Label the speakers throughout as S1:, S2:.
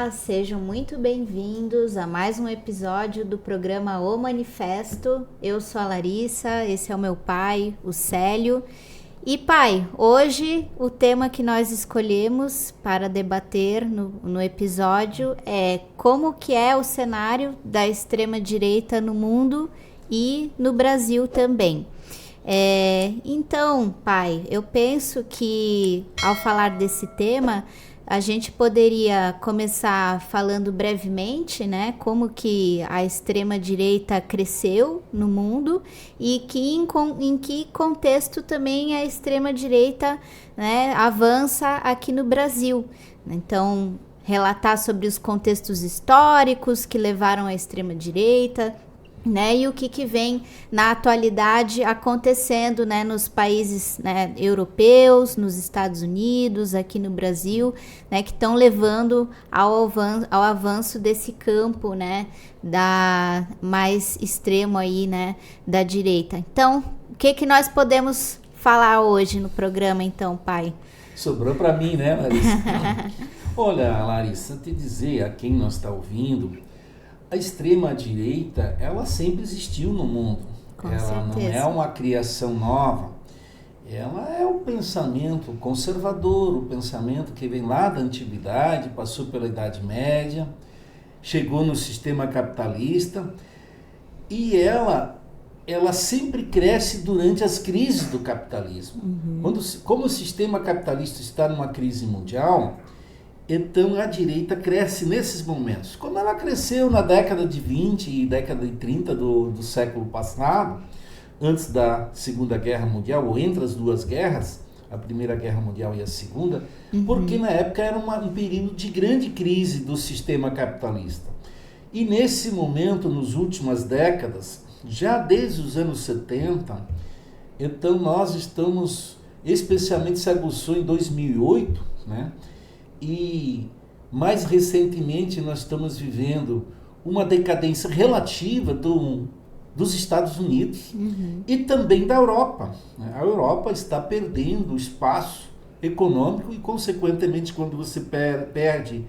S1: Olá, sejam muito bem-vindos a mais um episódio do programa O Manifesto. Eu sou a Larissa, esse é o meu pai, o Célio. E pai, hoje o tema que nós escolhemos para debater no episódio é como que é o cenário da extrema-direita no mundo e no Brasil também. Então, pai, eu penso que ao falar desse tema, a gente poderia começar falando brevemente, né, como que a extrema-direita cresceu no mundo e em que contexto também a extrema-direita, né, avança aqui no Brasil. Então, relatar sobre os contextos históricos que levaram à extrema-direita, né, e o que vem na atualidade acontecendo, né, nos países, né, europeus, nos Estados Unidos, aqui no Brasil, né, que estão levando ao avanço desse campo, né, da mais extremo aí, né, da direita. Então, o que nós podemos falar hoje no programa, então, pai?
S2: Sobrou para mim, né, Larissa? Olha, Larissa, te dizer a quem nós está ouvindo, a extrema-direita, ela sempre existiu no mundo. Ela
S1: certeza.
S2: Não é uma criação nova. Ela é o pensamento conservador, o pensamento que vem lá da antiguidade, passou pela Idade Média, chegou no sistema capitalista e ela sempre cresce durante as crises do capitalismo. Como o sistema capitalista está numa crise mundial, então a direita cresce nesses momentos. Como ela cresceu na década de 20 e década de 30 do século passado, antes da Segunda Guerra Mundial, ou entre as duas guerras, a Primeira Guerra Mundial e a Segunda, porque na época era um período de grande crise do sistema capitalista. E nesse momento, nas últimas décadas, já desde os anos 70, então nós estamos, especialmente se aguçou em 2008, né? E mais recentemente nós estamos vivendo uma decadência relativa dos Estados Unidos e também da Europa. A Europa está perdendo espaço econômico e, consequentemente, quando você perde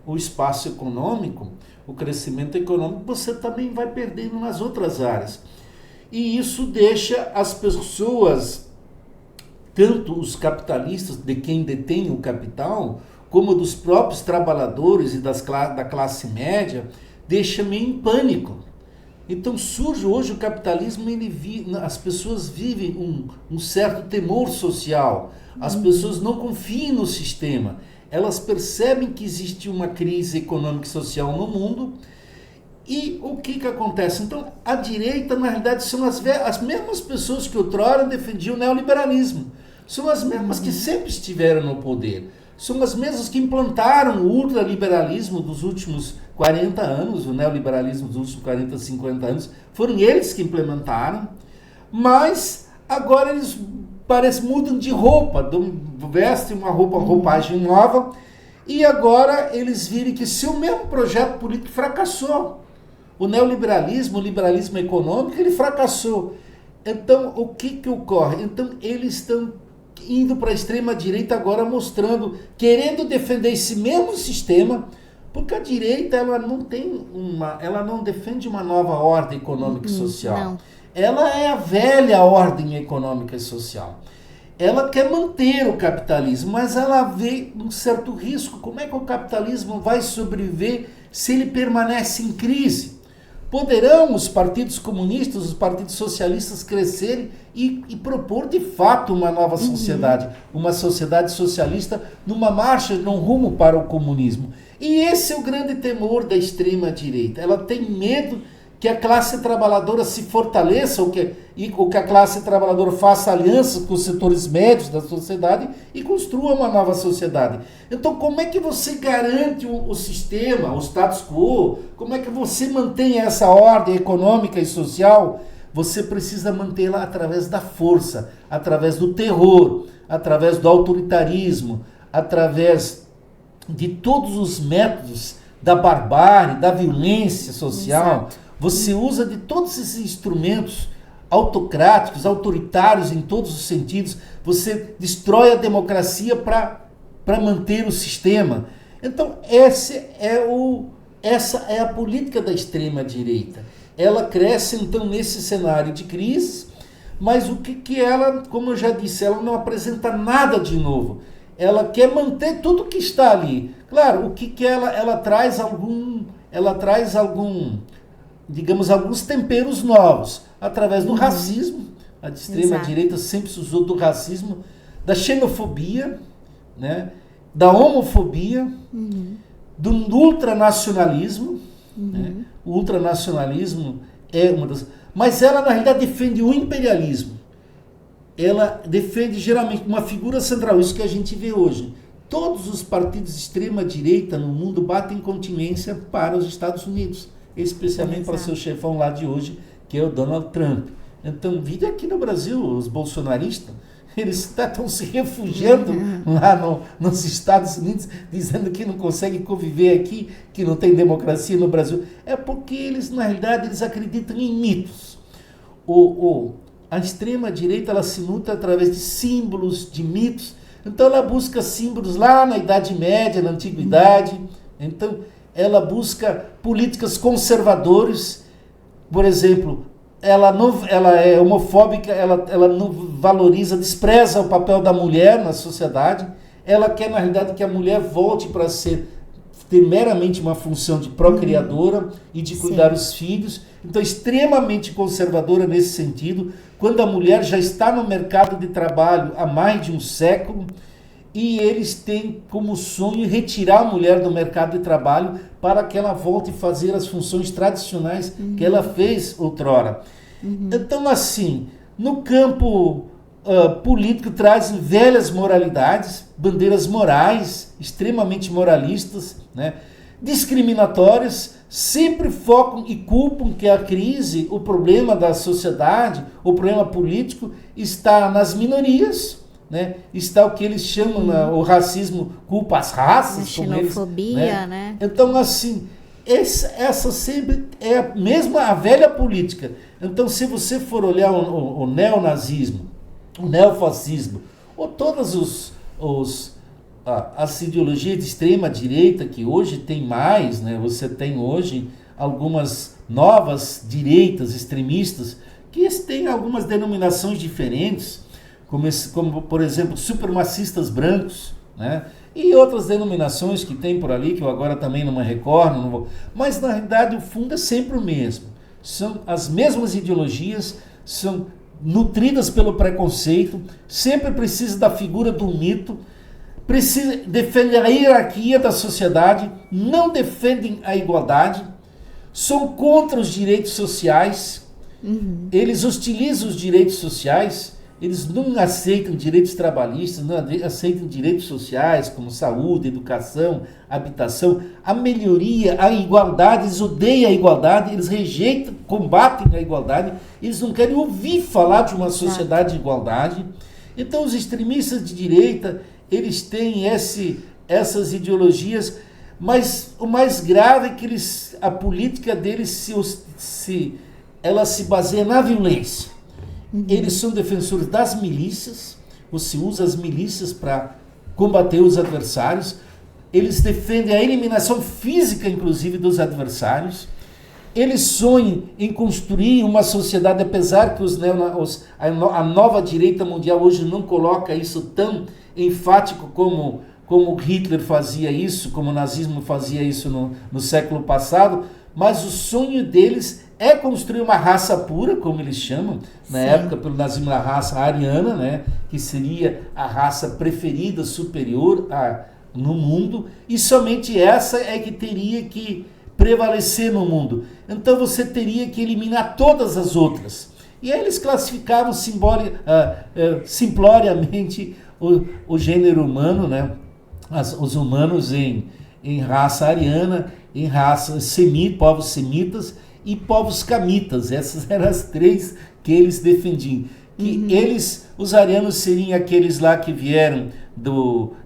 S2: o espaço econômico, o crescimento econômico, você também vai perdendo nas outras áreas. E isso deixa as pessoas, tanto os capitalistas, de quem detém o capital, como dos próprios trabalhadores e da classe média, deixa meio em pânico. Então surge hoje o capitalismo, as pessoas vivem um certo temor social, as pessoas não confiam no sistema, elas percebem que existe uma crise econômica e social no mundo. E o que acontece? Então a direita, na realidade, são as mesmas pessoas que outrora defendiam o neoliberalismo, são as mesmas que sempre estiveram no poder. São as mesmas que implantaram o ultraliberalismo dos últimos 40 anos, o neoliberalismo dos últimos 40, 50 anos. Foram eles que implementaram, mas agora eles mudam de roupa, vestem uma roupagem nova, e agora eles viram que seu mesmo projeto político fracassou. O neoliberalismo, o liberalismo econômico, ele fracassou. Então, o que ocorre? Então, eles estão indo para a extrema-direita agora, mostrando, querendo defender esse mesmo sistema, porque a direita ela não defende uma nova ordem econômica e social.
S1: Não.
S2: Ela é a velha ordem econômica e social. Ela quer manter o capitalismo, mas ela vê um certo risco. Como é que o capitalismo vai sobreviver se ele permanece em crise? Poderão os partidos comunistas, os partidos socialistas crescerem e propor de fato uma nova sociedade, uma sociedade socialista numa marcha, num rumo para o comunismo. E esse é o grande temor da extrema-direita. Ela tem medo que a classe trabalhadora se fortaleça, ou que a classe trabalhadora faça alianças com os setores médios da sociedade e construa uma nova sociedade. Então, como é que você garante o sistema, o status quo? Como é que você mantém essa ordem econômica e social? Você precisa mantê-la através da força, através do terror, através do autoritarismo, através de todos os métodos da barbárie, da violência social. Exato. Você usa de todos esses instrumentos autocráticos, autoritários em todos os sentidos. Você destrói a democracia para manter o sistema. Então, essa é a política da extrema-direita. Ela cresce, então, nesse cenário de crise, mas o que ela, como eu já disse, ela não apresenta nada de novo. Ela quer manter tudo que está ali. Claro, o que ela traz digamos, alguns temperos novos, através do racismo. A extrema-direita sempre se usou do racismo, da xenofobia, né? Da homofobia, do ultranacionalismo. Né? O ultranacionalismo é uma das... Mas ela, na realidade, defende o imperialismo. Ela defende, geralmente, uma figura central, isso que a gente vê hoje. Todos os partidos de extrema-direita no mundo batem continência para os Estados Unidos, especialmente para seu chefão lá de hoje, que é o Donald Trump. Então, vide aqui no Brasil, os bolsonaristas, eles estão se refugiando lá nos Estados Unidos, dizendo que não conseguem conviver aqui, que não tem democracia no Brasil. É porque eles, na realidade, eles acreditam em mitos. A extrema-direita, ela se nutre através de símbolos, de mitos. Então, ela busca símbolos lá na Idade Média, na Antiguidade. Então, ela busca políticas conservadoras. Por exemplo, ela é homofóbica, ela não valoriza, despreza o papel da mulher na sociedade. Ela quer, na realidade, que a mulher volte para ter meramente uma função de procriadora e de cuidar dos filhos. Então, extremamente conservadora nesse sentido, quando a mulher já está no mercado de trabalho há mais de um século, e eles têm como sonho retirar a mulher do mercado de trabalho para que ela volte a fazer as funções tradicionais que ela fez outrora. Então, assim, no campo político trazem velhas moralidades, bandeiras morais, extremamente moralistas, né, discriminatórias, sempre focam e culpam que a crise, o problema da sociedade, o problema político está nas minorias, né? Está o que eles chamam, o racismo culpa as raças.
S1: A xenofobia, né?
S2: Então, assim, essa sempre é a velha política. Então, se você for olhar o neonazismo, o neofascismo, ou todas as ideologias de extrema direita que hoje tem mais, né? Você tem hoje algumas novas direitas extremistas que têm algumas denominações diferentes, como por exemplo, supremacistas brancos, né? E outras denominações que tem por ali, que eu agora também não me recordo, mas na realidade o fundo é sempre o mesmo. São as mesmas ideologias, são nutridas pelo preconceito, sempre precisa da figura do mito, defendem a hierarquia da sociedade, não defendem a igualdade, são contra os direitos sociais, eles hostilizam os direitos sociais, eles não aceitam direitos trabalhistas, não aceitam direitos sociais como saúde, educação, habitação, a melhoria, a igualdade, eles odeiam a igualdade, eles rejeitam, combatem a igualdade, eles não querem ouvir falar de uma sociedade de igualdade. Então os extremistas de direita, eles têm essas ideologias, mas o mais grave é que a política deles ela se baseia na violência. Eles são defensores das milícias, você usa as milícias para combater os adversários, eles defendem a eliminação física, inclusive, dos adversários, eles sonham em construir uma sociedade, apesar que a nova direita mundial hoje não coloca isso tão enfático como Hitler fazia isso, como o nazismo fazia isso no século passado, mas o sonho deles é construir uma raça pura, como eles chamam, na época pelo nazismo, a raça ariana, né, que seria a raça preferida, superior no mundo, e somente essa é que teria que prevalecer no mundo. Então você teria que eliminar todas as outras. E aí eles classificavam simploriamente o gênero humano, né, os humanos em raça ariana, em raça povos semitas e povos camitas. Essas eram as três que eles defendiam. Que os arianos seriam aqueles lá que vieram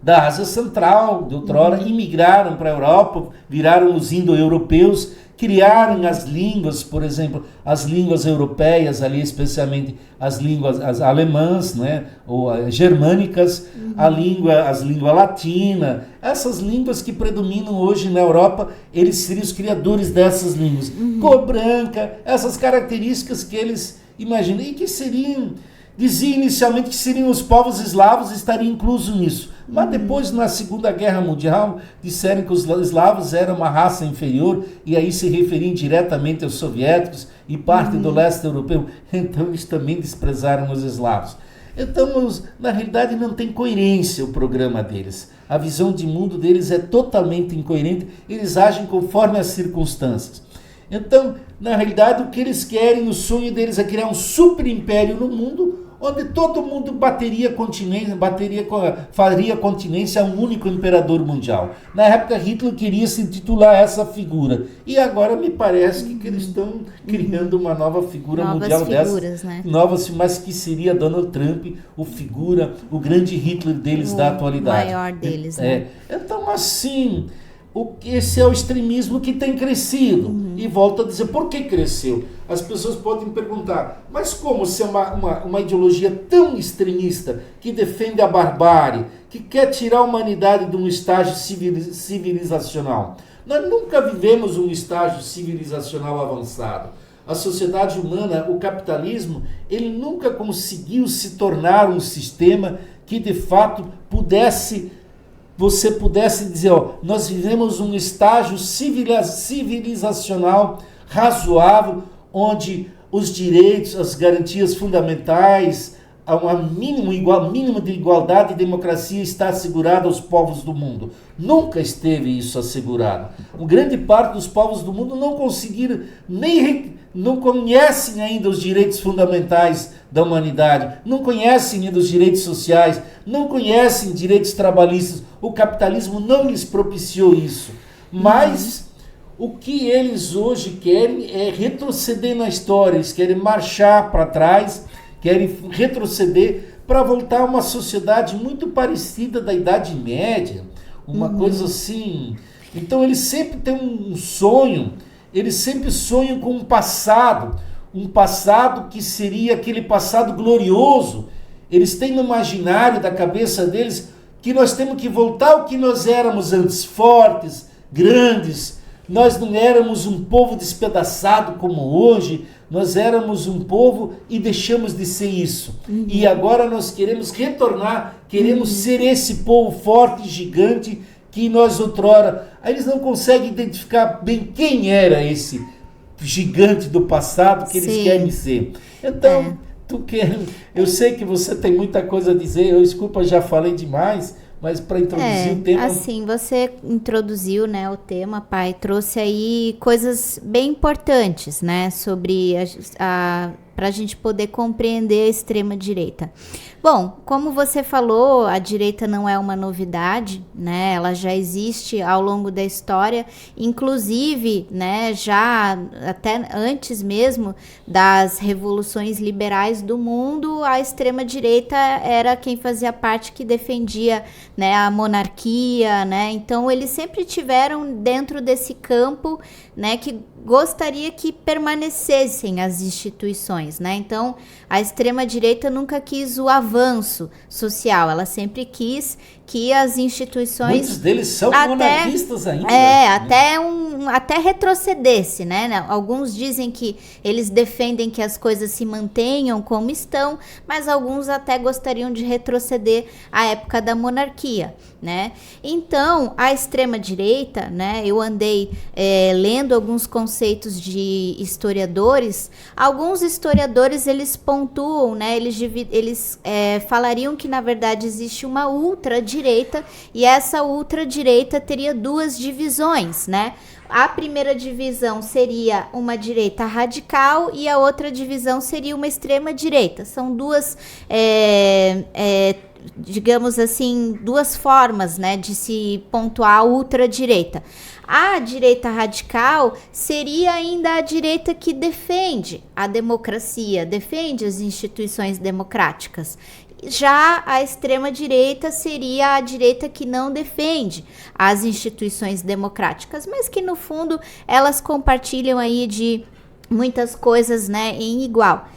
S2: da Ásia Central, de outrora, imigraram para a Europa, viraram os indo-europeus, criarem as línguas, por exemplo, as línguas europeias, ali especialmente as línguas as alemãs, né, ou germânicas, as línguas latinas, essas línguas que predominam hoje na Europa, eles seriam os criadores dessas línguas. Cor branca, essas características que eles imaginam, e que seriam, dizia inicialmente que seriam os povos eslavos, estariam inclusos nisso. Mas depois, na Segunda Guerra Mundial, disseram que os eslavos eram uma raça inferior, e aí se referiam diretamente aos soviéticos e parte do leste europeu. Então eles também desprezaram os eslavos. Então, na realidade, não tem coerência o programa deles. A visão de mundo deles é totalmente incoerente, eles agem conforme as circunstâncias. Então, na realidade, o que eles querem, o sonho deles é criar um super império no mundo, onde todo mundo faria continência a um único imperador mundial. Na época, Hitler queria se intitular essa figura. E agora me parece que eles estão criando uma nova figura mundial
S1: figuras, né?
S2: Novas, mas que seria Donald Trump, o grande Hitler deles da atualidade.
S1: O maior deles, né?
S2: Então, assim, esse é o extremismo que tem crescido. E volto a dizer, por que cresceu? As pessoas podem perguntar, mas como se é uma ideologia tão extremista, que defende a barbárie, que quer tirar a humanidade de um estágio civilizacional? Nós nunca vivemos um estágio civilizacional avançado. A sociedade humana, o capitalismo, ele nunca conseguiu se tornar um sistema que de fato você pudesse dizer, nós vivemos um estágio civilizacional razoável, onde os direitos, as garantias fundamentais, a mínimo de igualdade e democracia está assegurado aos povos do mundo. Nunca esteve isso assegurado. Uma grande parte dos povos do mundo não conseguiram, não conhecem ainda os direitos fundamentais da humanidade, não conhecem ainda os direitos sociais, não conhecem direitos trabalhistas. O capitalismo não lhes propiciou isso. Mas o que eles hoje querem é retroceder na história, eles querem marchar para trás, querem retroceder para voltar a uma sociedade muito parecida da Idade Média, uma coisa assim. Então eles sempre têm um sonho, eles sempre sonham com um passado que seria aquele passado glorioso. Eles têm no imaginário da cabeça deles que nós temos que voltar ao que nós éramos antes, fortes, grandes. Nós não éramos um povo despedaçado como hoje, nós éramos um povo e deixamos de ser isso. E agora nós queremos retornar, queremos ser esse povo forte, gigante, que nós outrora... Aí eles não conseguem identificar bem quem era esse gigante do passado que eles querem ser. Então, eu sei que você tem muita coisa a dizer, desculpa, já falei demais, mas para introduzir o tema...
S1: Assim, você introduziu, né, o tema, pai, trouxe aí coisas bem importantes, né, sobre para a gente poder compreender a extrema-direita. Bom, como você falou, a direita não é uma novidade, né? Ela já existe ao longo da história, inclusive, né, já até antes mesmo das revoluções liberais do mundo, a extrema-direita era quem fazia parte que defendia, né, a monarquia, né? Então, eles sempre tiveram dentro desse campo, né, que gostaria que permanecessem as instituições, né? Então, a extrema-direita nunca quis o avanço social, ela sempre quis que as instituições...
S2: Muitos deles são monarquistas ainda.
S1: Até retrocedesse, né? Alguns dizem que eles defendem que as coisas se mantenham como estão, mas alguns até gostariam de retroceder à época da monarquia, né? Então, a extrema-direita, né? Eu andei lendo alguns conceitos de historiadores. Alguns historiadores, eles pontuam, né? Eles falariam que, na verdade, existe uma ultradireita, e essa ultradireita teria duas divisões, né? A primeira divisão seria uma direita radical e a outra divisão seria uma extrema direita. São duas, digamos assim, duas formas, né, de se pontuar a ultradireita. A direita radical seria ainda a direita que defende a democracia, defende as instituições democráticas. Já a extrema-direita seria a direita que não defende as instituições democráticas, mas que no fundo elas compartilham aí de muitas coisas, né, em igual.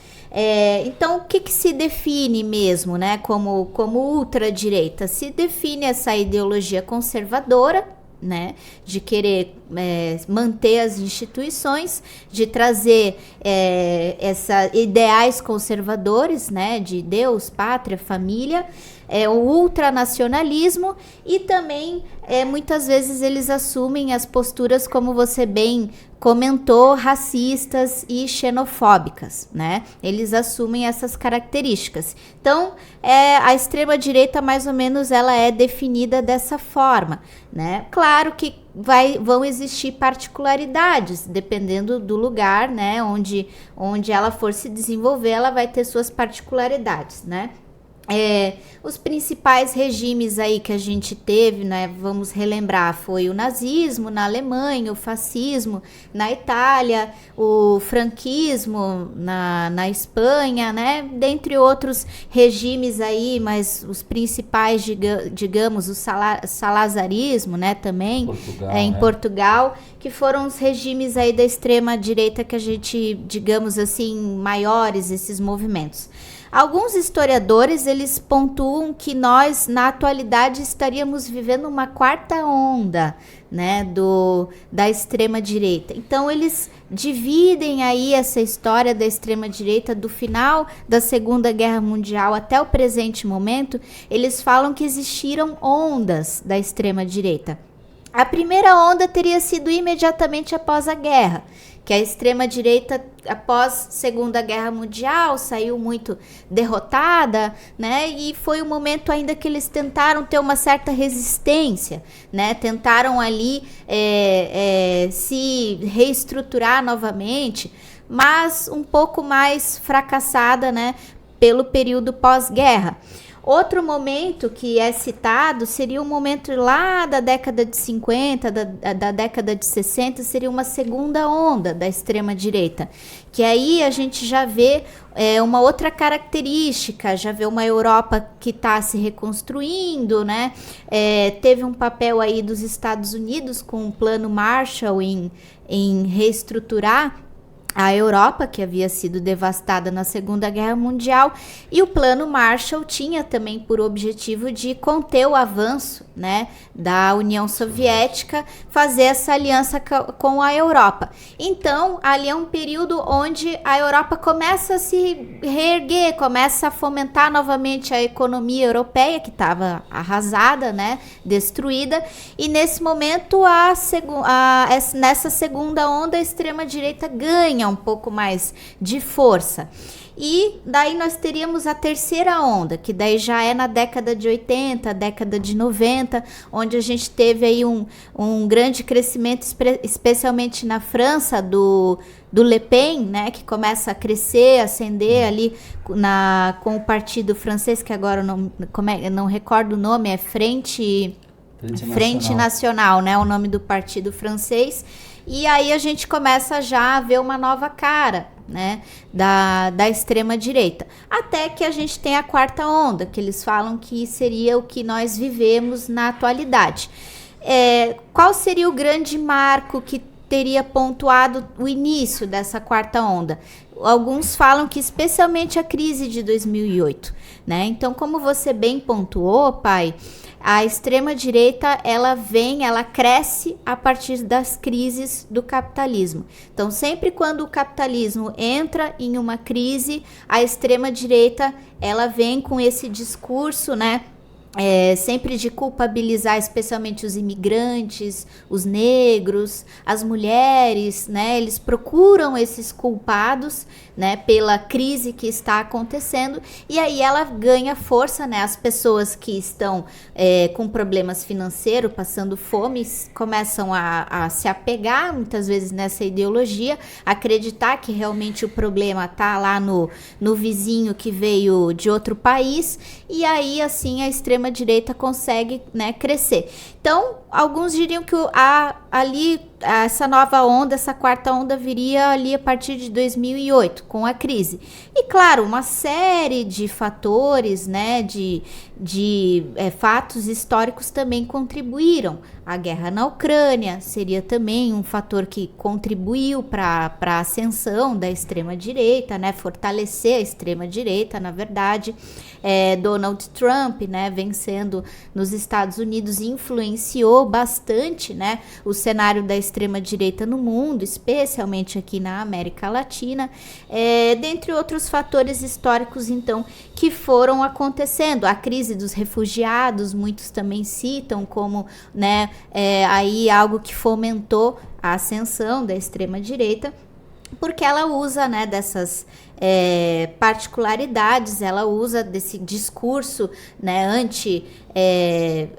S1: Então, o que se define mesmo, né, como ultradireita? Se define essa ideologia conservadora, né, de querer manter as instituições, de trazer ideais conservadores, né, de Deus, pátria, família, o ultranacionalismo e também muitas vezes eles assumem as posturas, como você bem comentou, racistas e xenofóbicas, né? Eles assumem essas características. Então, a extrema-direita, mais ou menos, ela é definida dessa forma, né? Claro que vão existir particularidades, dependendo do lugar, né? Onde ela for se desenvolver, ela vai ter suas particularidades, né? Os principais regimes aí que a gente teve, né, vamos relembrar, foi o nazismo na Alemanha, o fascismo na Itália, o franquismo na Espanha, né, dentre outros regimes aí, mas os principais, digamos, o salazarismo, né, também, em Portugal, que foram os regimes aí da extrema direita que a gente, digamos assim, maiores, esses movimentos. Alguns historiadores, eles pontuam que nós, na atualidade, estaríamos vivendo uma quarta onda, né, da extrema-direita. Então, eles dividem aí essa história da extrema-direita do final da Segunda Guerra Mundial até o presente momento. Eles falam que existiram ondas da extrema-direita. A primeira onda teria sido imediatamente após a guerra, que a extrema-direita, após Segunda Guerra Mundial, saiu muito derrotada, né? E foi um momento ainda que eles tentaram ter uma certa resistência, né? Tentaram ali se reestruturar novamente, mas um pouco mais fracassada, né? Pelo período pós-guerra. Outro momento que é citado seria um momento lá da década de 50, da década de 60, seria uma segunda onda da extrema-direita, que aí a gente já vê uma outra característica, já vê uma Europa que está se reconstruindo, né? Teve um papel aí dos Estados Unidos com o Plano Marshall em reestruturar a Europa, que havia sido devastada na Segunda Guerra Mundial, e o Plano Marshall tinha também por objetivo de conter o avanço, né, da União Soviética, fazer essa aliança com a Europa. Então, ali é um período onde a Europa começa a se reerguer, começa a fomentar novamente a economia europeia, que estava arrasada, né, destruída, e nesse momento, nessa segunda onda, a extrema-direita ganha um pouco mais de força. E daí nós teríamos a terceira onda, que daí já é na década de 80, década de 90, onde a gente teve aí um grande crescimento, especialmente na França, do Le Pen, né, que começa a crescer, ascender ali com o partido francês, que agora não recordo o nome, é Frente Nacional, né, o nome do partido francês. E aí a gente começa já a ver uma nova cara, né, da extrema-direita. Até que a gente tem a quarta onda, que eles falam que seria o que nós vivemos na atualidade. Qual seria o grande marco que teria pontuado o início dessa quarta onda? Alguns falam que especialmente a crise de 2008, né? Então, como você bem pontuou, pai, a extrema-direita, ela cresce a partir das crises do capitalismo. Então, sempre quando o capitalismo entra em uma crise, a extrema-direita, ela vem com esse discurso, né? Sempre de culpabilizar especialmente os imigrantes, os negros, as mulheres, né? Eles procuram esses culpados, né, pela crise que está acontecendo, e aí ela ganha força, né? As pessoas que estão com problemas financeiros, passando fome, começam a se apegar muitas vezes nessa ideologia, acreditar que realmente o problema está lá no vizinho que veio de outro país, e aí assim a extrema-direita consegue, né, crescer. Então, alguns diriam que ali essa nova onda, essa quarta onda viria ali a partir de 2008, com a crise. E claro, uma série de fatores, né, de fatos históricos também contribuíram. A guerra na Ucrânia seria também um fator que contribuiu para a ascensão da extrema-direita, né, fortalecer a extrema-direita, na verdade. Donald Trump, né, vencendo nos Estados Unidos, influenciou bastante, né, o cenário da extrema-direita no mundo, especialmente aqui na América Latina, dentre outros fatores históricos, então, que foram acontecendo. A crise dos refugiados, muitos também citam como, né, aí algo que fomentou a ascensão da extrema-direita, porque ela usa, né, dessas particularidades, ela usa desse discurso, né,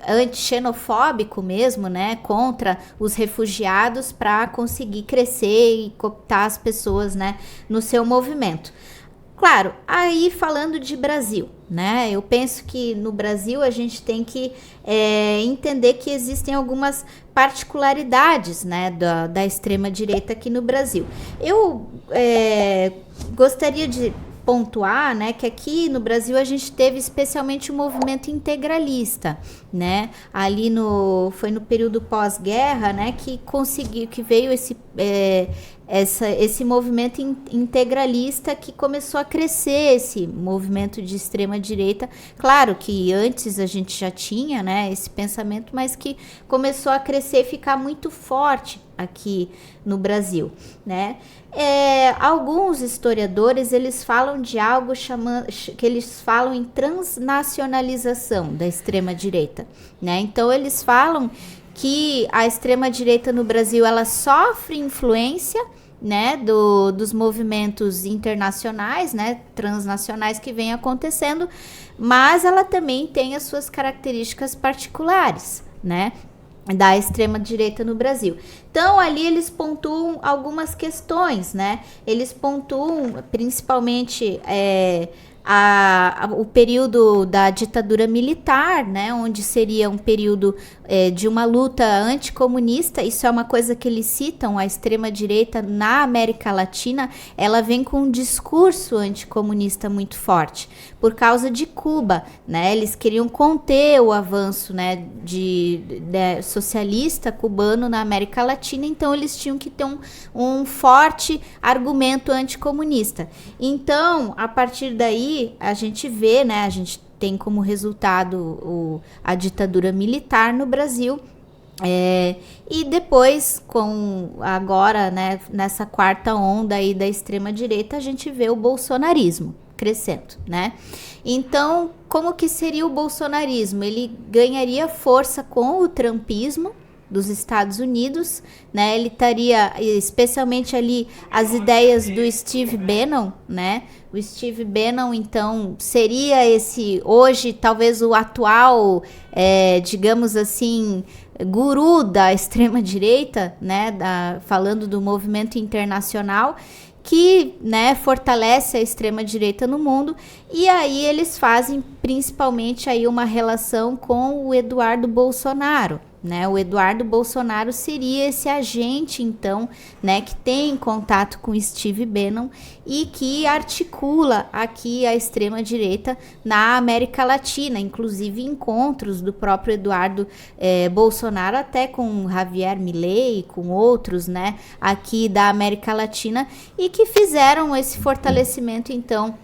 S1: anti-xenofóbico mesmo, né, contra os refugiados para conseguir crescer e cooptar as pessoas, né, no seu movimento. Claro, aí falando de Brasil, né, eu penso que no Brasil a gente tem que entender que existem algumas particularidades, né, da extrema-direita aqui no Brasil. Eu gostaria de pontuar, né, que aqui no Brasil a gente teve especialmente o movimento integralista, né, ali foi no período pós-guerra, né, que veio esse movimento integralista, que começou a crescer, esse movimento de extrema direita. Claro que antes a gente já tinha, né, esse pensamento, mas que começou a crescer e ficar muito forte aqui no Brasil, né? Alguns historiadores, eles falam de algo que eles falam em transnacionalização da extrema direita, né? Então eles falam que a extrema direita no Brasil, ela sofre influência, né, dos movimentos internacionais, né, transnacionais que vem acontecendo, mas ela também tem as suas características particulares, né, da extrema direita no Brasil. Então ali eles pontuam algumas questões, né, eles pontuam principalmente o período da ditadura militar, né, onde seria um período de uma luta anticomunista. Isso é uma coisa que eles citam. A extrema-direita na América Latina, ela vem com um discurso anticomunista muito forte, por causa de Cuba, né, eles queriam conter o avanço, né, socialista cubano na América Latina, então eles tinham que ter um forte argumento anticomunista. Então, a partir daí, a gente vê, né, a gente tem como resultado a ditadura militar no Brasil, e depois, agora, né, nessa quarta onda aí da extrema direita, a gente vê o bolsonarismo crescendo, né? Então, como que seria o bolsonarismo? Ele ganharia força com o trumpismo dos Estados Unidos, né? Ele estaria, especialmente ali, as ideias do Steve Bannon, né? O Steve Bannon, então, seria hoje, talvez o atual, digamos assim, guru da extrema-direita, né? Falando do movimento internacional, que, né, fortalece a extrema-direita no mundo. E aí eles fazem principalmente aí uma relação com o Eduardo Bolsonaro, né? O Eduardo Bolsonaro seria esse agente, então, né, que tem contato com Steve Bannon e que articula aqui a extrema-direita na América Latina, inclusive encontros do próprio Eduardo Bolsonaro até com Javier Milei, com outros, né, aqui da América Latina, e que fizeram esse fortalecimento, então,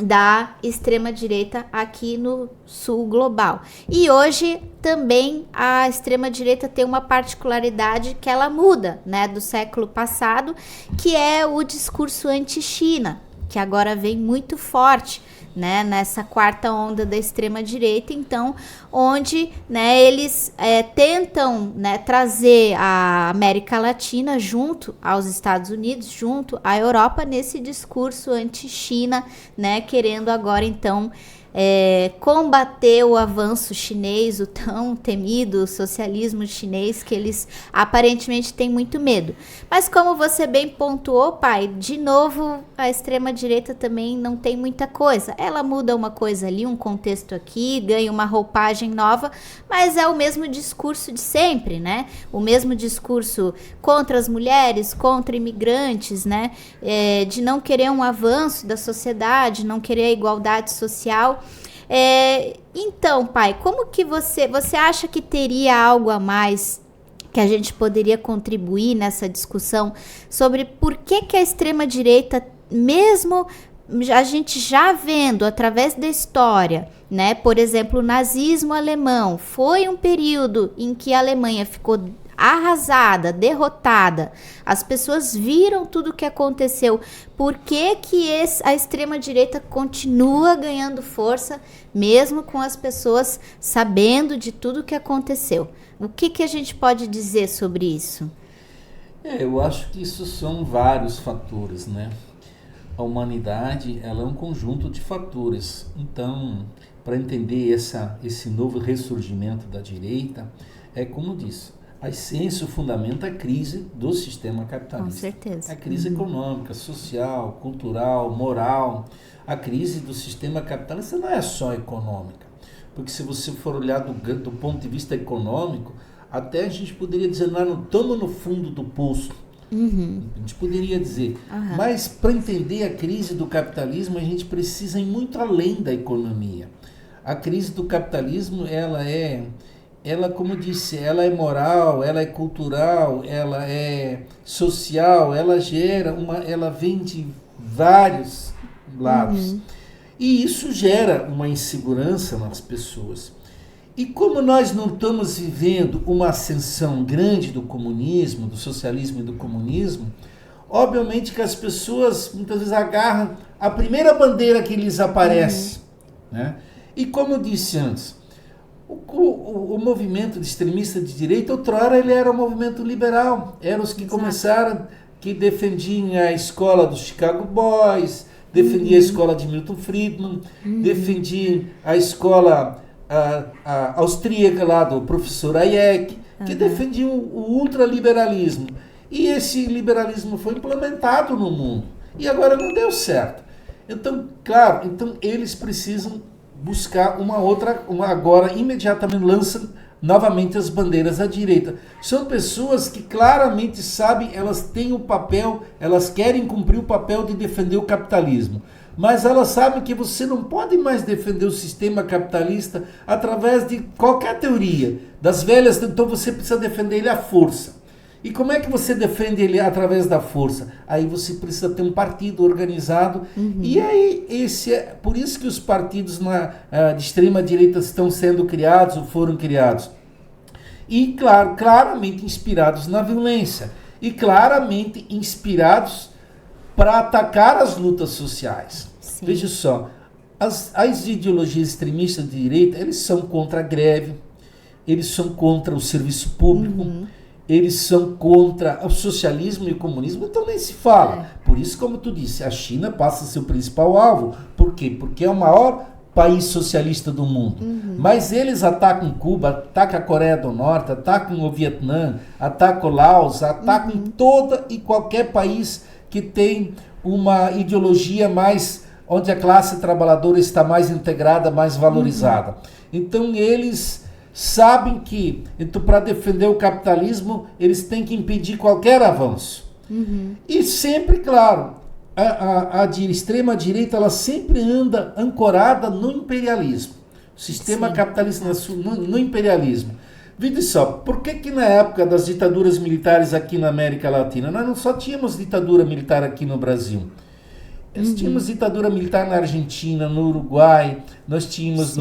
S1: da extrema-direita aqui no sul global. E hoje também a extrema-direita tem uma particularidade que ela muda, né, do século passado, que é o discurso anti-China, que agora vem muito forte, né, nessa quarta onda da extrema-direita, então, onde, né, eles tentam, né, trazer a América Latina junto aos Estados Unidos, junto à Europa, nesse discurso anti-China, né, querendo agora, então, combater o avanço chinês, o tão temido socialismo chinês, que eles aparentemente têm muito medo. Mas como você bem pontuou, pai, de novo, a extrema-direita também não tem muita coisa. Ela muda uma coisa ali, um contexto aqui, ganha uma roupagem nova, mas é o mesmo discurso de sempre, né? O mesmo discurso contra as mulheres, contra imigrantes, né? De não querer um avanço da sociedade, não querer a igualdade social. Então, pai, como que você acha que teria algo a mais que a gente poderia contribuir nessa discussão sobre por que a extrema-direita, mesmo a gente já vendo através da história, né? Por exemplo, o nazismo alemão foi um período em que a Alemanha ficou arrasada, derrotada, as pessoas viram tudo o que aconteceu. Por que a extrema-direita continua ganhando força, mesmo com as pessoas sabendo de tudo o que aconteceu? O que a gente pode dizer sobre isso?
S2: Eu acho que isso são vários fatores, né? A humanidade, ela é um conjunto de fatores. Então, para entender esse novo ressurgimento da direita, como disse, a essência, o fundamento é a crise do sistema capitalista.
S1: Com certeza.
S2: A crise econômica, social, cultural, moral. A crise do sistema capitalista não é só econômica. Porque se você for olhar do ponto de vista econômico, até a gente poderia dizer, nós não estamos no fundo do poço. A gente poderia dizer. Mas para entender a crise do capitalismo, a gente precisa ir muito além da economia. A crise do capitalismo, ela, como disse, ela é moral, ela é cultural, ela é social, ela vem de vários lados. E isso gera uma insegurança nas pessoas. E como nós não estamos vivendo uma ascensão grande do comunismo, do socialismo e do comunismo, obviamente que as pessoas muitas vezes agarram a primeira bandeira que lhes aparece. Né? E como eu disse antes, o movimento de extremista de direita, outrora ele era um movimento liberal. Eram os que começaram, que defendiam a escola dos Chicago Boys, defendiam a escola de Milton Friedman, defendiam a escola a austríaca lá do professor Hayek, que defendiam o ultraliberalismo. E esse liberalismo foi implementado no mundo. E agora não deu certo. Então, claro, eles precisam buscar agora imediatamente lançam novamente as bandeiras à direita. São pessoas que claramente sabem, elas têm o papel, elas querem cumprir o papel de defender o capitalismo. Mas elas sabem que você não pode mais defender o sistema capitalista através de qualquer teoria. Das velhas, então você precisa defender ele à força. E como é que você defende ele através da força? Aí você precisa ter um partido organizado. E aí, por isso que os partidos de extrema direita estão sendo criados ou foram criados. E, claro, claramente inspirados na violência. E claramente inspirados para atacar as lutas sociais. Sim. Veja só, as ideologias extremistas de direita, eles são contra a greve, eles são contra o serviço público, eles são contra o socialismo e o comunismo, então nem se fala. Por isso, como tu disse, a China passa a ser o principal alvo. Por quê? Porque é o maior país socialista do mundo. Mas eles atacam Cuba, atacam a Coreia do Norte, atacam o Vietnã, atacam o Laos, atacam toda e qualquer país que tem uma ideologia onde a classe trabalhadora está mais integrada, mais valorizada. Então eles sabem que, para defender o capitalismo, eles têm que impedir qualquer avanço. E sempre, claro, a extrema-direita, ela sempre anda ancorada no imperialismo. O sistema capitalista no imperialismo. Veja só, por que na época das ditaduras militares aqui na América Latina, nós não só tínhamos ditadura militar aqui no Brasil. Nós tínhamos ditadura militar na Argentina, no Uruguai, nós tínhamos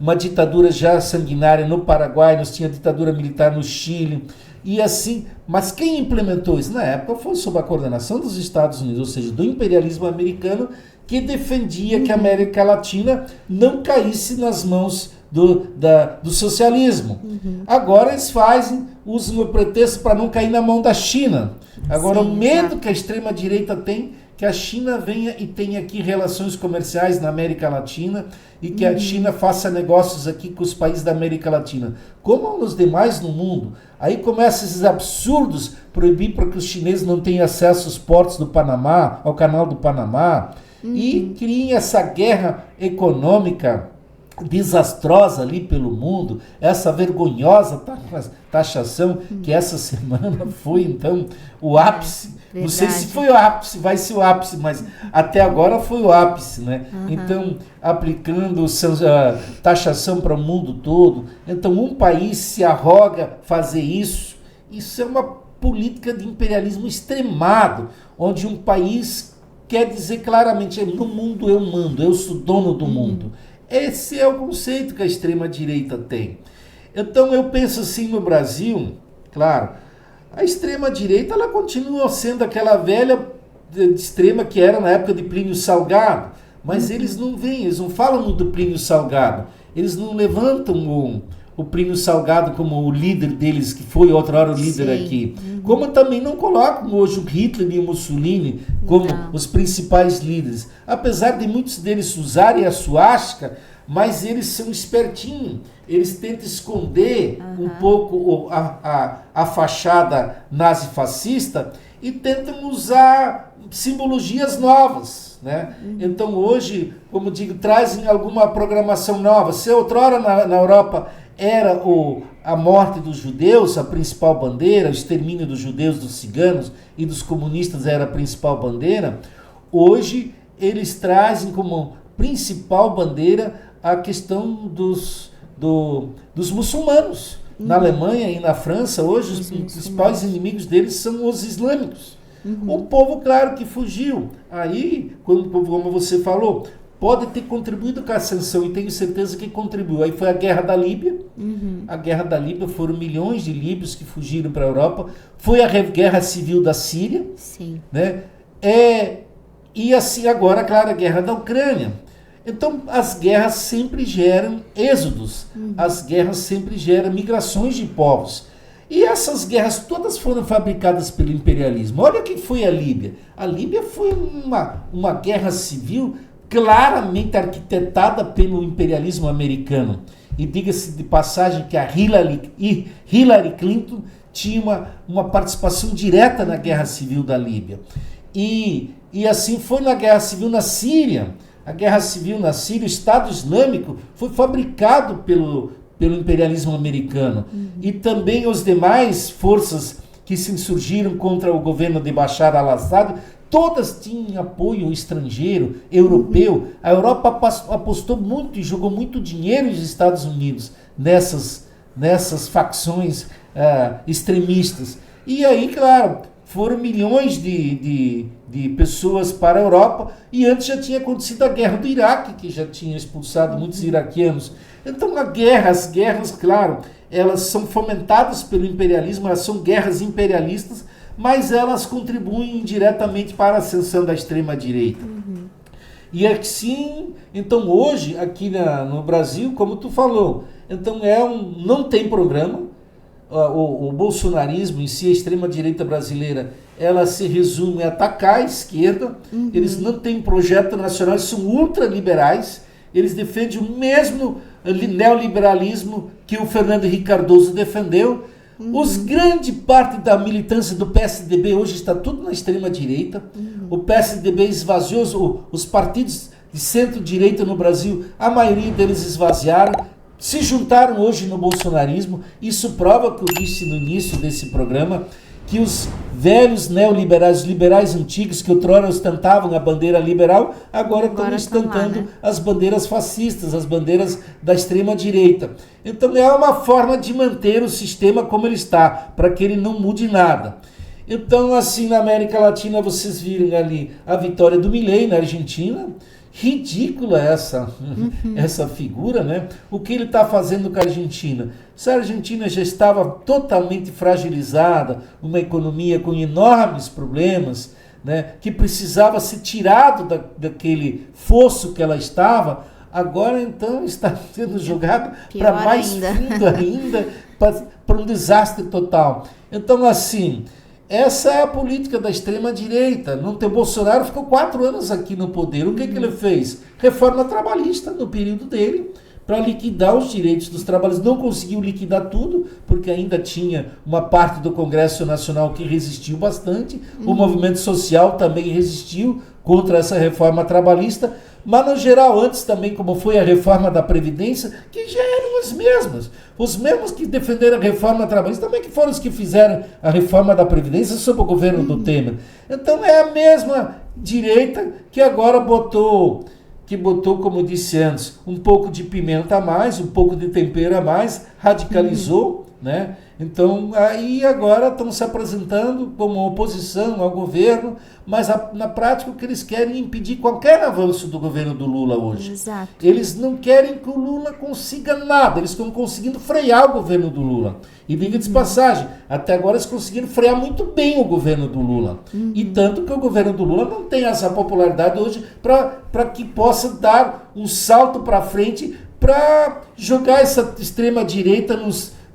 S2: uma ditadura já sanguinária no Paraguai, nós tínhamos ditadura militar no Chile, e assim, mas quem implementou isso? Na época foi sob a coordenação dos Estados Unidos, ou seja, do imperialismo americano, que defendia que a América Latina não caísse nas mãos do socialismo. Agora eles usam o pretexto para não cair na mão da China. Agora o medo que a extrema-direita tem que a China venha e tenha aqui relações comerciais na América Latina e que a China faça negócios aqui com os países da América Latina, como nos demais no mundo. Aí começam esses absurdos, proibir para que os chineses não tenham acesso aos portos do Panamá, ao canal do Panamá, e criem essa guerra econômica desastrosa ali pelo mundo, essa vergonhosa taxação que essa semana foi então o ápice. Não sei se foi o ápice, vai ser o ápice, mas até agora foi o ápice, né? Então, aplicando taxação para o mundo todo. Então, um país se arroga fazer isso. Isso é uma política de imperialismo extremado, onde um país quer dizer claramente, no mundo eu mando, eu sou dono do mundo. Esse é o conceito que a extrema-direita tem. Então, eu penso assim no Brasil, claro, a extrema-direita ela continua sendo aquela velha extrema que era na época de Plínio Salgado, mas eles não vêm, eles não falam do Plínio Salgado, eles não levantam o Plínio Salgado como o líder deles, que foi outra hora o líder aqui. Como também não colocam hoje o Hitler e o Mussolini como os principais líderes. Apesar de muitos deles usarem a suástica, mas eles são espertinhos. Eles tentam esconder um pouco a fachada nazi-fascista e tentam usar simbologias novas, né? Então hoje, como digo, trazem alguma programação nova. Se outrora na Europa era a morte dos judeus, a principal bandeira, o extermínio dos judeus, dos ciganos e dos comunistas era a principal bandeira, hoje eles trazem como principal bandeira a questão dos muçulmanos. Na Alemanha e na França, hoje os principais inimigos deles são os islâmicos. O povo, claro, que fugiu. Aí, como você falou, pode ter contribuído com a ascensão, e tenho certeza que contribuiu. Aí foi a Guerra da Líbia. A Guerra da Líbia, foram milhões de líbios que fugiram para a Europa. Foi a Guerra Civil da Síria.
S1: Sim.
S2: Né? E assim agora, claro, a Guerra da Ucrânia. Então, as guerras sempre geram êxodos. As guerras sempre geram migrações de povos. E essas guerras todas foram fabricadas pelo imperialismo. Olha o que foi a Líbia. A Líbia foi uma guerra civil claramente arquitetada pelo imperialismo americano. E diga-se de passagem que a Hillary Clinton tinha uma participação direta na guerra civil da Líbia. E assim foi na guerra civil na Síria. A guerra civil na Síria, o Estado Islâmico, foi fabricado pelo imperialismo americano. E também as demais forças que se insurgiram contra o governo de Bashar al-Assad, todas tinham apoio estrangeiro, europeu. A Europa apostou muito e jogou muito dinheiro nos Estados Unidos nessas facções extremistas. E aí, claro, foram milhões de pessoas para a Europa, e antes já tinha acontecido a guerra do Iraque, que já tinha expulsado muitos iraquianos. Então as guerras, claro, elas são fomentadas pelo imperialismo, elas são guerras imperialistas, mas elas contribuem diretamente para a ascensão da extrema-direita. E assim, então hoje, aqui no Brasil, como tu falou, então não tem programa. O bolsonarismo em si, a extrema-direita brasileira, ela se resume a atacar a esquerda. Eles não têm projeto nacional, eles são ultraliberais, eles defendem o mesmo neoliberalismo que o Fernando Henrique Cardoso defendeu. Grande parte da militância do PSDB hoje está tudo na extrema-direita. O PSDB esvaziou os partidos de centro-direita no Brasil, a maioria deles esvaziaram, se juntaram hoje no bolsonarismo. Isso prova, que eu disse no início desse programa, que os velhos neoliberais, os liberais antigos que outrora ostentavam a bandeira liberal, agora estão ostentando as bandeiras fascistas, as bandeiras da extrema-direita. Então é uma forma de manter o sistema como ele está, para que ele não mude nada. Então, assim, na América Latina, vocês viram ali a vitória do Milei na Argentina. Ridícula essa figura, né? O que ele está fazendo com a Argentina? Se a Argentina já estava totalmente fragilizada, uma economia com enormes problemas, né? Que precisava ser tirado daquele fosso que ela estava, agora então está sendo jogado para mais fundo ainda, para um desastre total. Então, assim, essa é a política da extrema-direita. O Bolsonaro ficou 4 anos aqui no poder. O que ele fez? Reforma trabalhista no período dele, para liquidar os direitos dos trabalhadores. Não conseguiu liquidar tudo, porque ainda tinha uma parte do Congresso Nacional que resistiu bastante. O movimento social também resistiu contra essa reforma trabalhista. Mas, no geral, antes também, como foi a reforma da Previdência, que já eram os mesmos que defenderam a reforma trabalhista, também que foram os que fizeram a reforma da Previdência sob o governo do Temer. Então, é a mesma direita que agora botou, como disse antes, um pouco de pimenta a mais, um pouco de tempero a mais, radicalizou, né? Então, aí agora estão se apresentando como oposição ao governo, mas na prática o que eles querem é impedir qualquer avanço do governo do Lula hoje.
S1: Exato.
S2: Eles não querem que o Lula consiga nada, eles estão conseguindo frear o governo do Lula. E diga de passagem, até agora eles conseguiram frear muito bem o governo do Lula. E tanto que o governo do Lula não tem essa popularidade hoje para que possa dar um salto para frente para jogar essa extrema-direita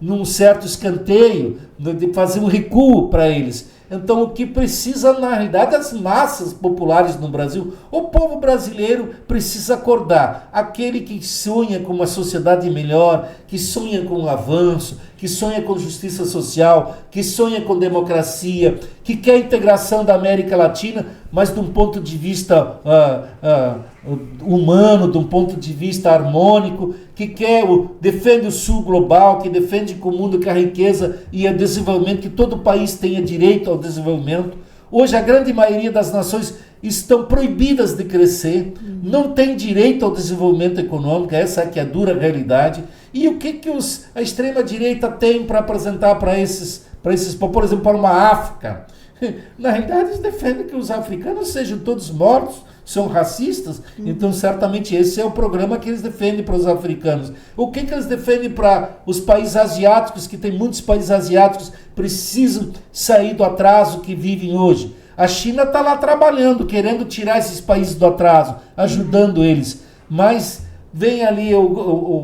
S2: num certo escanteio, de fazer um recuo para eles. Então, o que precisa, na realidade, as massas populares no Brasil, o povo brasileiro precisa acordar. Aquele que sonha com uma sociedade melhor, que sonha com o avanço, que sonha com justiça social, que sonha com democracia, que quer a integração da América Latina, mas de um ponto de vista humano, de um ponto de vista harmônico, que defende o Sul global, que defende que o mundo, que a riqueza e o desenvolvimento, que todo país tenha direito ao desenvolvimento. Hoje a grande maioria das nações estão proibidas de crescer, não tem direito ao desenvolvimento econômico, essa é que é a dura realidade. E o que a extrema-direita tem para apresentar para esses, por exemplo, para uma África? Na realidade, eles defendem que os africanos sejam todos mortos, são racistas, então certamente esse é o programa que eles defendem para os africanos. O que eles defendem para os países asiáticos, que tem muitos países asiáticos que precisam sair do atraso que vivem hoje? A China está lá trabalhando, querendo tirar esses países do atraso, ajudando eles. Mas vem ali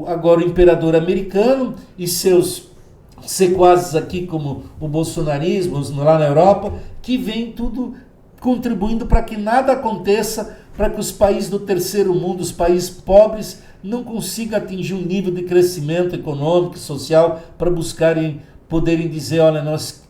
S2: agora o imperador americano e seus sequazes aqui, como o bolsonarismo lá na Europa, que vem tudo contribuindo para que nada aconteça, para que os países do terceiro mundo, os países pobres, não consigam atingir um nível de crescimento econômico e social para poderem dizer, olha, nós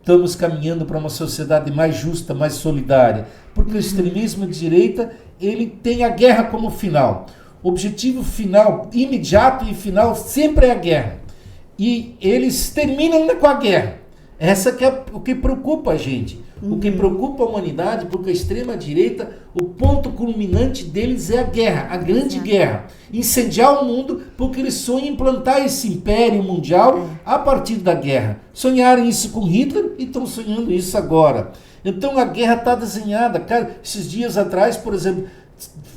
S2: estamos caminhando para uma sociedade mais justa, mais solidária. Porque o extremismo de direita, ele tem a guerra como final. O objetivo final, imediato e final, sempre é a guerra. E eles terminam com a guerra. Essa que é o que preocupa a gente. O que preocupa a humanidade, porque a extrema-direita, o ponto culminante deles é a guerra, a grande guerra. Incendiar o mundo, porque eles sonham em implantar esse império mundial a partir da guerra. Sonharam isso com Hitler e estão sonhando isso agora. Então a guerra está desenhada. Cara, esses dias atrás, por exemplo,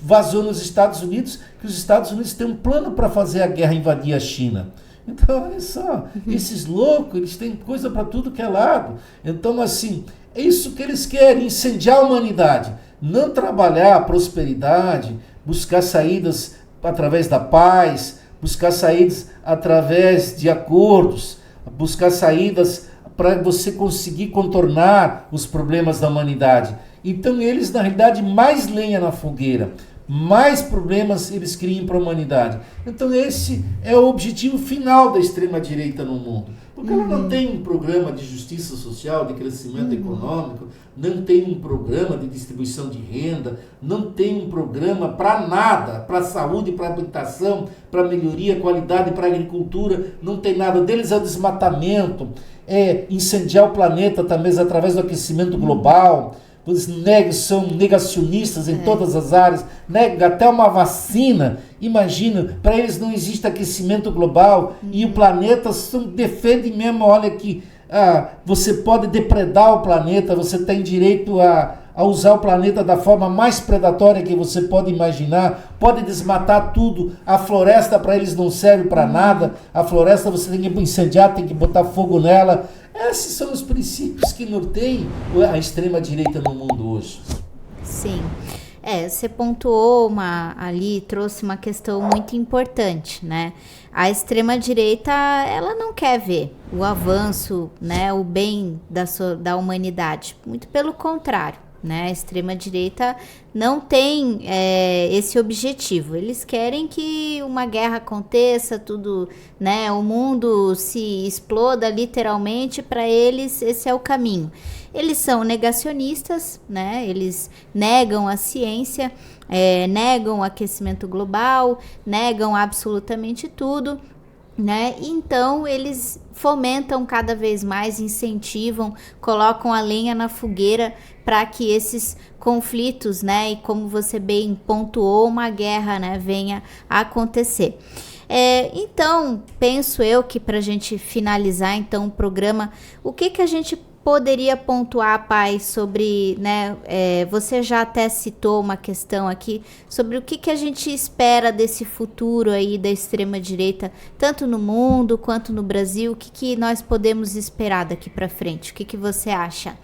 S2: vazou nos Estados Unidos que os Estados Unidos têm um plano para fazer a guerra invadir a China. Então, olha só, esses loucos, eles têm coisa para tudo que é lado. Então, assim, é isso que eles querem, incendiar a humanidade. Não trabalhar a prosperidade, buscar saídas através da paz, buscar saídas através de acordos, buscar saídas para você conseguir contornar os problemas da humanidade. Então, eles, na realidade, mais lenha na fogueira, mais problemas eles criam para a humanidade. Então esse é o objetivo final da extrema-direita no mundo. Porque ela não tem um programa de justiça social, de crescimento econômico, não tem um programa de distribuição de renda, não tem um programa para nada, para saúde, para habitação, para melhoria, qualidade, para agricultura, não tem nada. Deles é o desmatamento, é incendiar o planeta também através do aquecimento global. Os são negacionistas em todas as áreas, nega até uma vacina. Imagina, para eles não existe aquecimento global e o planeta defende mesmo, olha que você pode depredar o planeta, você tem direito a usar o planeta da forma mais predatória que você pode imaginar, pode desmatar tudo, a floresta para eles não serve para nada, a floresta você tem que incendiar, tem que botar fogo nela. Esses são os princípios que norteiam a extrema-direita no mundo hoje.
S1: Sim. Você pontuou ali, trouxe uma questão muito importante, né? A extrema-direita, ela não quer ver o avanço, né, o bem da humanidade. Muito pelo contrário, né? A extrema-direita não tem esse objetivo. Eles querem que uma guerra aconteça, tudo, né? O mundo se exploda literalmente. Para eles, esse é o caminho. Eles são negacionistas, né? Eles negam a ciência, negam o aquecimento global, negam absolutamente tudo, né? Então eles fomentam cada vez mais, incentivam, colocam a lenha na fogueira para que esses conflitos, né? E como você bem pontuou, uma guerra, né, venha a acontecer. Então, penso eu que para a gente finalizar então o programa, o que a gente poderia pontuar, Pai, sobre, né, você já até citou uma questão aqui, sobre o que a gente espera desse futuro aí da extrema-direita, tanto no mundo quanto no Brasil, o que nós podemos esperar daqui para frente? O que você acha?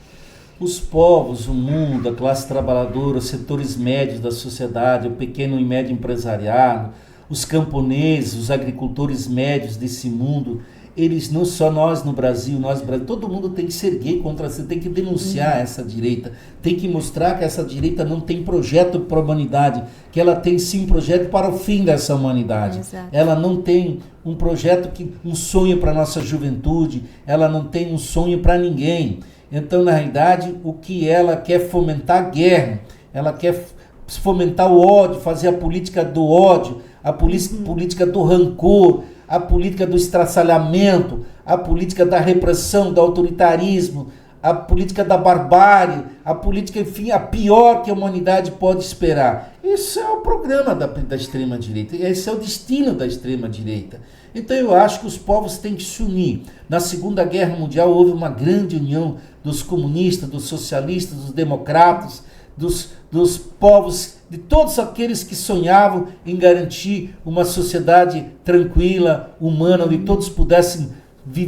S2: Os povos, o mundo, a classe trabalhadora, os setores médios da sociedade, o pequeno e médio empresariado, os camponeses, os agricultores médios desse mundo, eles, não só nós no Brasil, todo mundo tem que se erguer contra você, tem que denunciar essa direita, tem que mostrar que essa direita não tem projeto para a humanidade, que ela tem sim um projeto para o fim dessa humanidade.
S1: Exato.
S2: Ela não tem um projeto, um sonho para a nossa juventude, ela não tem um sonho para ninguém. Então, na realidade, o que ela quer fomentar a guerra, ela quer fomentar o ódio, fazer a política do ódio, a política do rancor, a política do estraçalhamento, a política da repressão, do autoritarismo, a política da barbárie, a política, enfim, a pior que a humanidade pode esperar. Isso é o programa da extrema-direita, esse é o destino da extrema-direita. Então eu acho que os povos têm que se unir. Na Segunda Guerra Mundial houve uma grande união dos comunistas, dos socialistas, dos democratas, dos povos, de todos aqueles que sonhavam em garantir uma sociedade tranquila, humana, onde todos pudessem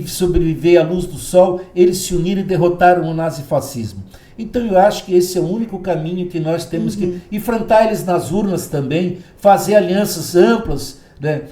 S2: sobreviver à luz do sol. Eles se uniram e derrotaram o nazifascismo. Então eu acho que esse é o único caminho que nós temos que enfrentar eles nas urnas também, fazer alianças amplas, né?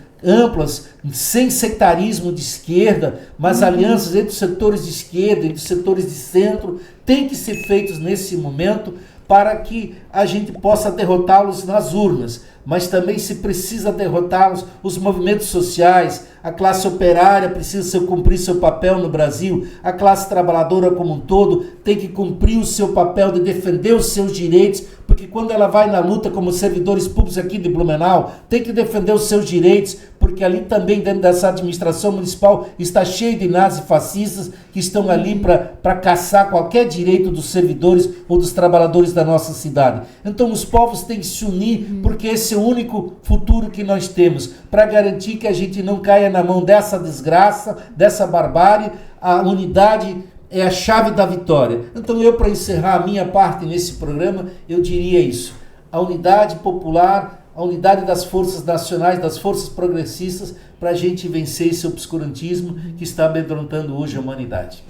S2: Sem sectarismo de esquerda, mas alianças entre os setores de esquerda e os setores de centro têm que ser feitos nesse momento para que a gente possa derrotá-los nas urnas. Mas também se precisa derrotá-los, os movimentos sociais, a classe operária precisa cumprir seu papel no Brasil, a classe trabalhadora como um todo tem que cumprir o seu papel de defender os seus direitos, porque quando ela vai na luta como servidores públicos aqui de Blumenau, tem que defender os seus direitos, porque ali também dentro dessa administração municipal está cheio de nazifascistas que estão ali para caçar qualquer direito dos servidores ou dos trabalhadores da nossa cidade. Então os povos têm que se unir, porque esse é o único futuro que nós temos, para garantir que a gente não caia na mão dessa desgraça, dessa barbárie. A unidade é a chave da vitória. Então eu, para encerrar a minha parte nesse programa, eu diria isso: a unidade popular, a unidade das forças nacionais, das forças progressistas, para a gente vencer esse obscurantismo que está amedrontando hoje a humanidade.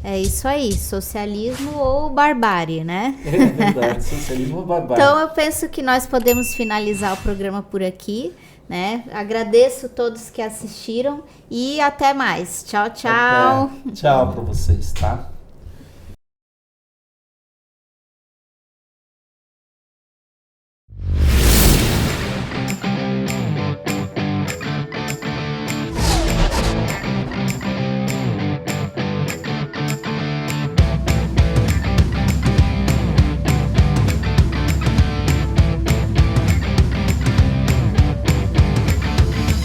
S1: É isso aí, socialismo ou barbárie, né?
S2: É verdade, socialismo ou barbárie.
S1: Então eu penso que nós podemos finalizar o programa por aqui, né? Agradeço a todos que assistiram e até mais. Tchau, tchau.
S2: Tchau para vocês, tá?